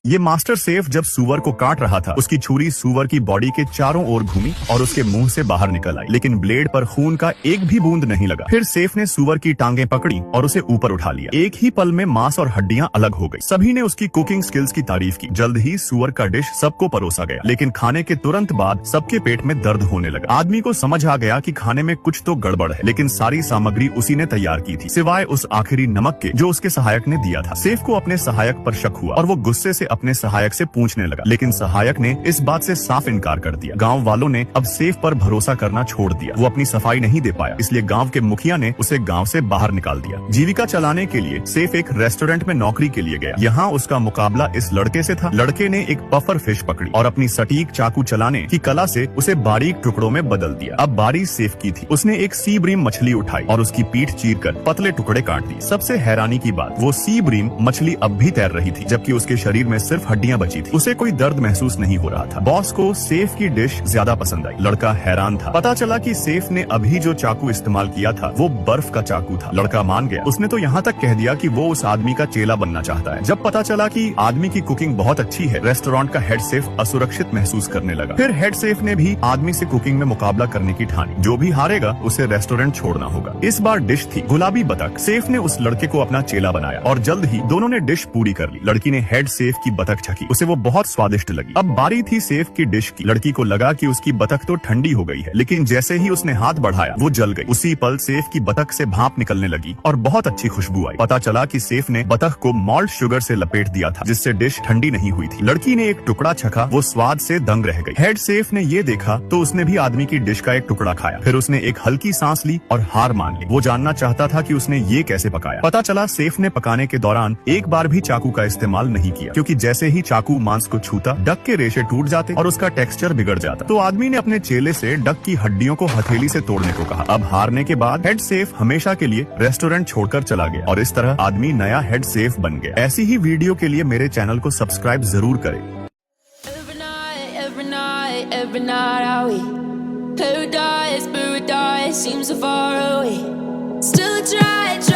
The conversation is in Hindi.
ये मास्टर सेफ जब सुअर को काट रहा था, उसकी छुरी सुअर की बॉडी के चारों ओर घूमी और उसके मुंह से बाहर निकल आई, लेकिन ब्लेड पर खून का एक भी बूंद नहीं लगा। फिर सेफ ने सुअर की टांगें पकड़ी और उसे ऊपर उठा लिया। एक ही पल में मांस और हड्डियां अलग हो गई। सभी ने उसकी कुकिंग स्किल्स की तारीफ की। जल्द ही सुअर का डिश सबको परोसा गया, लेकिन खाने के तुरंत बाद सबके पेट में दर्द होने लगा। आदमी को समझ आ गया कि खाने में कुछ तो गड़बड़ है, लेकिन सारी सामग्री उसी ने तैयार की थी, सिवाय उस आखिरी नमक के जो उसके सहायक ने दिया था। सेफ को अपने सहायक पर शक हुआ और वो गुस्से से अपने सहायक से पूछने लगा, लेकिन सहायक ने इस बात से साफ इनकार कर दिया। गांव वालों ने अब सेफ पर भरोसा करना छोड़ दिया। वो अपनी सफाई नहीं दे पाया, इसलिए गांव के मुखिया ने उसे गांव से बाहर निकाल दिया। जीविका चलाने के लिए सेफ एक रेस्टोरेंट में नौकरी के लिए गया। यहाँ उसका मुकाबला इस लड़के से था। लड़के ने एक पफर फिश पकड़ी और अपनी सटीक चाकू चलाने की कला से उसे बारीक टुकड़ों में बदल दिया। अब बारी सेफ की थी। उसने एक सी ब्रीम मछली उठाई और उसकी पीठ चीरकर पतले टुकड़े काट दिए। सबसे हैरानी की बात, वो सी ब्रीम मछली अब भी तैर रही थी, जबकि उसके शरीर में सिर्फ हड्डियां बची थी। उसे कोई दर्द महसूस नहीं हो रहा था। बॉस को सेफ की डिश ज्यादा पसंद आई। लड़का हैरान था। पता चला कि सेफ ने अभी जो चाकू इस्तेमाल किया था वो बर्फ का चाकू था। लड़का मान गया। उसने तो यहाँ तक कह दिया कि वो उस आदमी का चेला बनना चाहता है। जब पता चला कि आदमी की कुकिंग बहुत अच्छी है, रेस्टोरेंट का हेड सेफ असुरक्षित महसूस करने लगा। फिर हेड सेफ ने भी आदमी से कुकिंग में मुकाबला करने की ठानी। जो भी हारेगा उसे रेस्टोरेंट छोड़ना होगा। इस बार डिश थी गुलाबी बतख। सेफ ने उस लड़के को अपना चेला बनाया और जल्द ही दोनों ने डिश पूरी कर ली। लड़की ने हेड सेफ की बतख चखी, उसे वो बहुत स्वादिष्ट लगी। अब बारी थी सेफ की डिश की। लड़की को लगा कि उसकी बतख तो ठंडी हो गई है, लेकिन जैसे ही उसने हाथ बढ़ाया वो जल गई। उसी पल सेफ की बतख से भाप निकलने लगी और बहुत अच्छी खुशबू आई। पता चला कि सेफ ने बतख को मॉल्ट शुगर से लपेट दिया था, जिससे डिश ठंडी नहीं हुई थी। लड़की ने एक टुकड़ा चखा, वो स्वाद से दंग रह गई। हेड सेफ ने ये देखा तो उसने भी आदमी की डिश का एक टुकड़ा खाया। फिर उसने एक हल्की सांस ली और हार मान ली। वो जानना चाहता था कि उसने ये कैसे पकाया। पता चला सेफ ने पकाने के दौरान एक बार भी चाकू का इस्तेमाल नहीं किया, क्योंकि जैसे ही चाकू मांस को छूता डक के रेशे टूट जाते और उसका टेक्सचर बिगड़ जाता। तो आदमी ने अपने चेले से डक की हड्डियों को हथेली से तोड़ने को कहा। अब हारने के बाद हेड सेफ हमेशा के लिए रेस्टोरेंट छोड़कर चला गया और इस तरह आदमी नया हेड सेफ बन गया। ऐसी ही वीडियो के लिए मेरे चैनल को सब्सक्राइब जरूर करें। Every night are we paradise seems so far away. Still I try